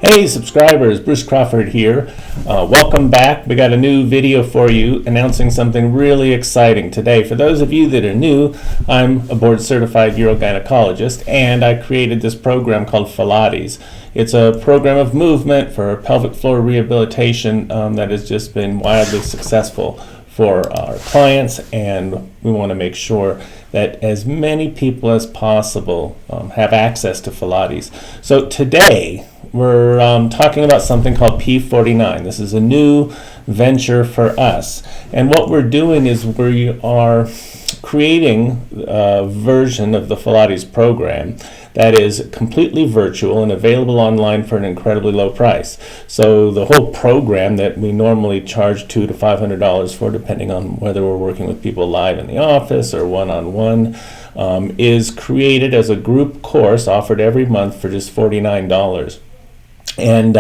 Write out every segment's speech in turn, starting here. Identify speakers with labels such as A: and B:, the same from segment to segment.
A: Hey subscribers, Bruce Crawford here. Welcome back. We got a new video for you announcing something really exciting today. For those of you that are new, I'm a board certified urogynecologist and I created this program called PfilAtes. It's a program of movement for pelvic floor rehabilitation that has just been wildly successful for our clients, and we want to make sure that as many people as possible have access to PfilAtes. So today we're talking about something called P49. This is a new venture for us, and what we're doing is we are creating a version of the PfilAtes program that is completely virtual and available online for an incredibly low price. So the whole program that we normally charge $200 to $500 for, depending on whether we're working with people live in the office or one-on-one, is created as a group course offered every month for just $49. And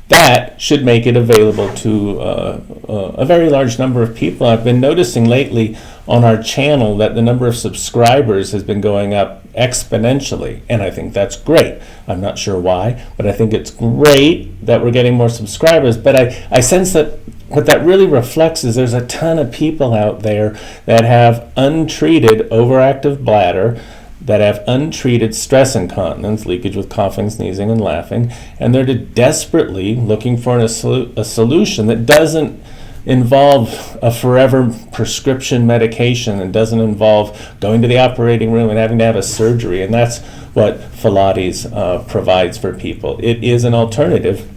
A: that should make it available to a very large number of people. I've been noticing lately on our channel that the number of subscribers has been going up exponentially, and I think that's great. I'm not sure why, but I think it's great that we're getting more subscribers. But I sense that what that really reflects is there's a ton of people out there that have untreated overactive bladder, that have untreated stress incontinence, leakage with coughing, sneezing, and laughing, and they're desperately looking for a solution that doesn't involve a forever prescription medication and doesn't involve going to the operating room and having to have a surgery, and that's what PfilAtes provides for people. It is an alternative.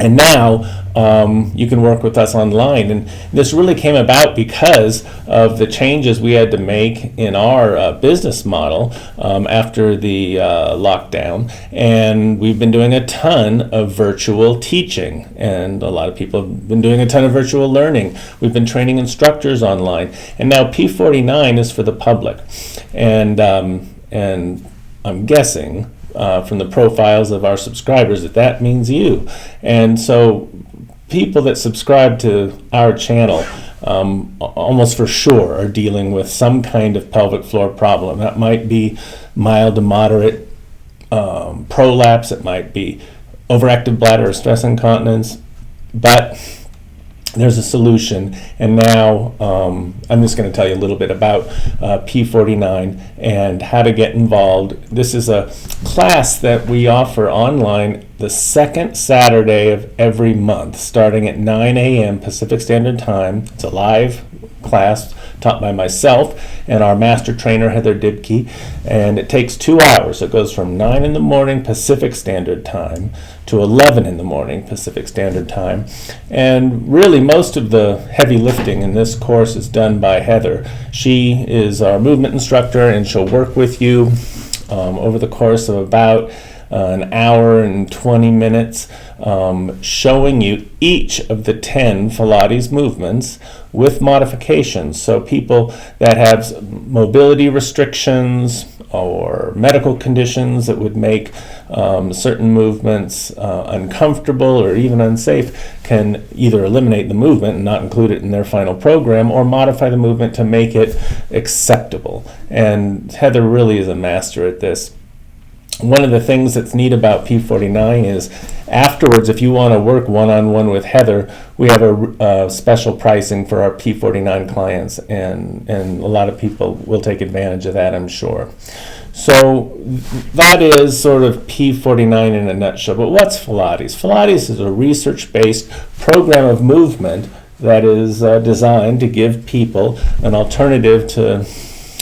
A: And now you can work with us online. And this really came about because of the changes we had to make in our business model after the lockdown. And we've been doing a ton of virtual teaching. And a lot of people have been doing a ton of virtual learning. We've been training instructors online. And now P49 is for the public. And I'm guessing from the profiles of our subscribers that means you. And so people that subscribe to our channel almost for sure are dealing with some kind of pelvic floor problem. That might be mild to moderate prolapse, it might be overactive bladder or stress incontinence, but there's a solution. And now I'm just going to tell you a little bit about P49 and how to get involved. This is a class that we offer online the second Saturday of every month, starting at 9 a.m. Pacific Standard Time. It's a live class taught by myself and our master trainer, Heather Dibke, and it takes 2 hours. It goes from 9 in the morning Pacific Standard Time to 11 in the morning Pacific Standard Time. And really most of the heavy lifting in this course is done by Heather. She is our movement instructor, and she'll work with you over the course of about an hour and 20 minutes, showing you each of the 10 PfilAtes movements with modifications. So people that have mobility restrictions or medical conditions that would make certain movements uncomfortable or even unsafe can either eliminate the movement and not include it in their final program, or modify the movement to make it acceptable. And Heather really is a master at this. One of the things that's neat about P49 is afterwards, if you want to work one-on-one with Heather, we have a special pricing for our P49 clients, and a lot of people will take advantage of that, I'm sure. So that is sort of P49 in a nutshell. But what's PfilAtes? PfilAtes is a research-based program of movement that is designed to give people an alternative to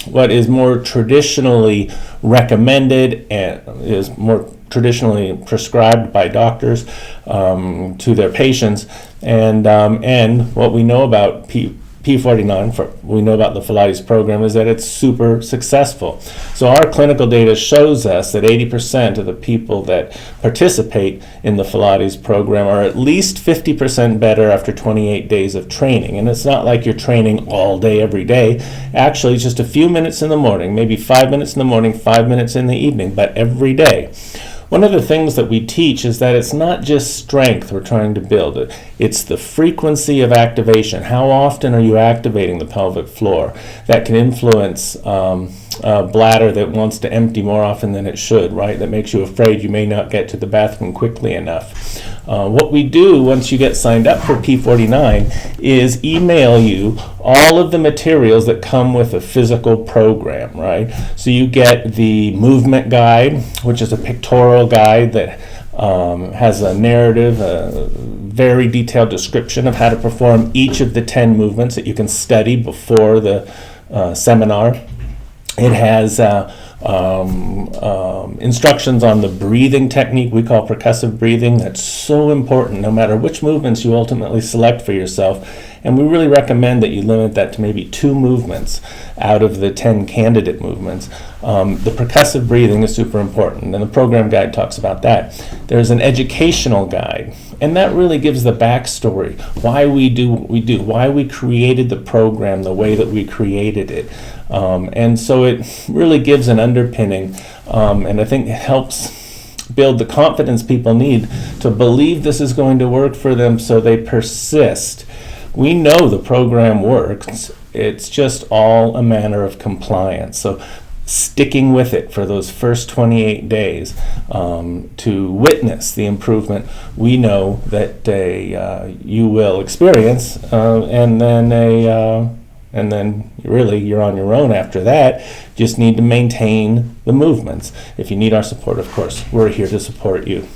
A: what is more traditionally recommended and is more traditionally prescribed by doctors to their patients, and what we know about P49, we know about the PfilAtes program, is that it's super successful. So our clinical data shows us that 80% of the people that participate in the PfilAtes program are at least 50% better after 28 days of training. And it's not like you're training all day, every day. Actually, it's just a few minutes in the morning, maybe 5 minutes in the morning, 5 minutes in the evening, but every day. One of the things that we teach is that it's not just strength we're trying to build. It's the frequency of activation. How often are you activating the pelvic floor? That can influence bladder that wants to empty more often than it should, right? That makes you afraid you may not get to the bathroom quickly enough. What we do once you get signed up for P49 is email you all of the materials that come with a physical program, right? So you get the movement guide, which is a pictorial guide that has a narrative, a very detailed description of how to perform each of the 10 movements that you can study before the seminar. It has instructions on the breathing technique we call percussive breathing. That's so important no matter which movements you ultimately select for yourself. And we really recommend that you limit that to maybe 2 movements out of the 10 candidate movements. The percussive breathing is super important, and the program guide talks about that. There's an educational guide, and that really gives the backstory, why we do what we do, why we created the program the way that we created it. And so it really gives an underpinning, and I think it helps build the confidence people need to believe this is going to work for them, so they persist. We know the program works. It's just all a matter of compliance. So sticking with it for those first 28 days to witness the improvement we know that you will experience, and then really you're on your own after that. Just need to maintain the movements. If you need our support, of course, we're here to support you.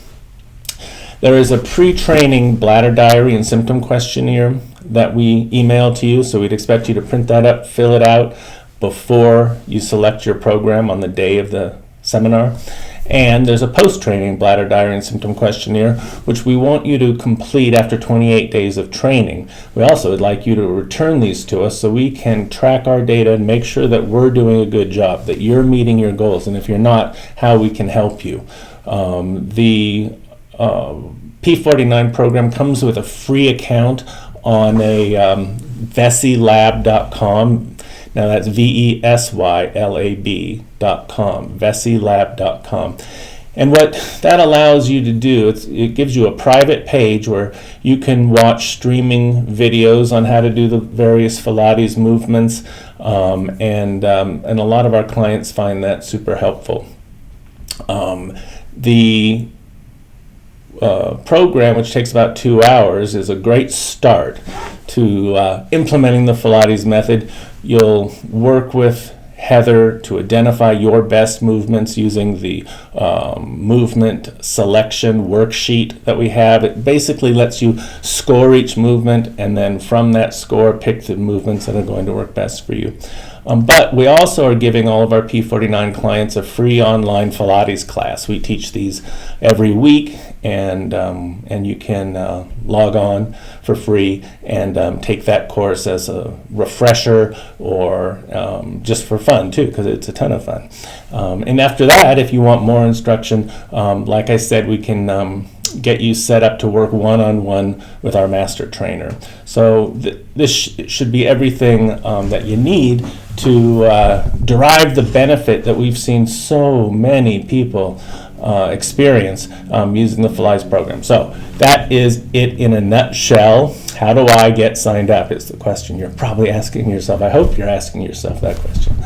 A: There is a pre-training bladder diary and symptom questionnaire that we email to you, so we'd expect you to print that up, fill it out before you select your program on the day of the seminar. And there's a post-training bladder diary and symptom questionnaire, which we want you to complete after 28 days of training. We also would like you to return these to us so we can track our data and make sure that we're doing a good job, that you're meeting your goals, and if you're not, how we can help you. The P49 program comes with a free account on a vesilab.com. Now that's VESYLAB.com, vesilab.com. And what that allows you to do, it gives you a private page where you can watch streaming videos on how to do the various PfilAtes movements, and a lot of our clients find that super helpful. The program, which takes about 2 hours, is a great start to implementing the PfilAtes method. You'll work with Heather to identify your best movements using the movement selection worksheet that we have. It basically lets you score each movement, and then from that score pick the movements that are going to work best for you. But we also are giving all of our P49 clients a free online PfilAtes class. We teach these every week, and you can log on for free and take that course as a refresher or just for fun too, because it's a ton of fun. And after that, if you want more instruction, like I said, we can get you set up to work one-on-one with our master trainer. So this should be everything that you need to derive the benefit that we've seen so many people experience using the PfilAtes program. So that is it in a nutshell. How do I get signed up is the question you're probably asking yourself. I hope you're asking yourself that question.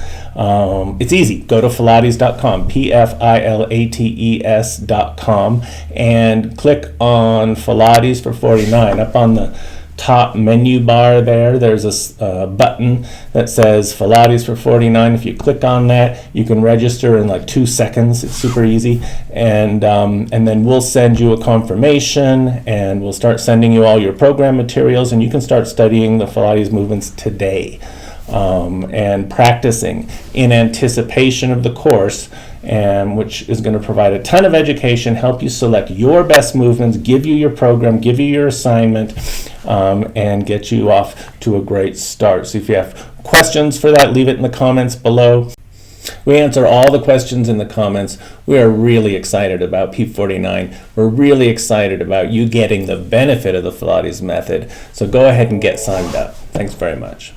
A: It's easy. Go to PfilAtes.com, PFILATES.com, and click on PfilAtes for 49. Up on the top menu bar there's a button that says PfilAtes for 49. If you click on that, you can register in like 2 seconds. It's super easy, and then we'll send you a confirmation, and we'll start sending you all your program materials, and you can start studying the PfilAtes movements today and practicing in anticipation of the course, and which is going to provide a ton of education, help you select your best movements, give you your program, give you your assignment, and get you off to a great start. So if you have questions for that, leave it in the comments below. We answer all the questions in the comments. We are really excited about P49. We're really excited about you getting the benefit of the PfilAtes method. So go ahead and get signed up. Thanks very much.